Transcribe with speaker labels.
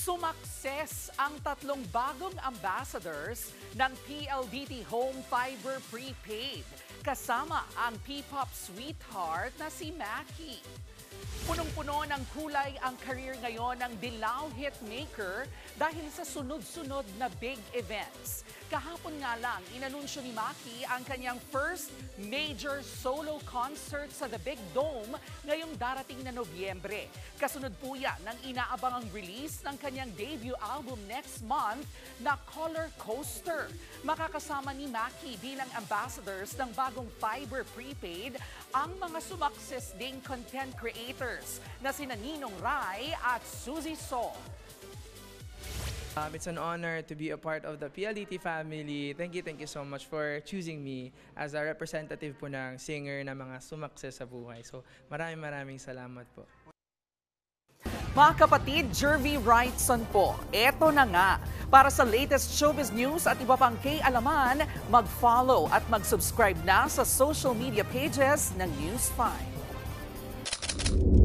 Speaker 1: Sumakses ang tatlong bagong ambassadors ng PLDT Home Fiber Prepaid, kasama ang P-pop sweetheart na si Maki. Punong-puno ng kulay ang career ngayon ng Dilaw hitmaker dahil sa sunod-sunod na big events. Kahapon nga lang, inanunsyo ni Maki ang kanyang first major solo concert sa The Big Dome ngayong darating na Nobyembre. Kasunod po yan ng inaabangang release ng kanyang debut album next month na Color Coaster. Makakasama ni Maki bilang ambassadors ng bagong Fiber Prepaid ang mga sumakses ding content creators na sina Ninong Rai at Suzy So.
Speaker 2: It's an honor to be a part of the PLDT family. Thank you so much for choosing me as a representative po ng singer na mga sumakses sa buhay. So maraming salamat po.
Speaker 1: Mga kapatid, Jervy Wrightson po, eto na nga. Para sa latest showbiz news at iba pang kay-alaman, mag-follow at mag-subscribe na sa social media pages ng News 5.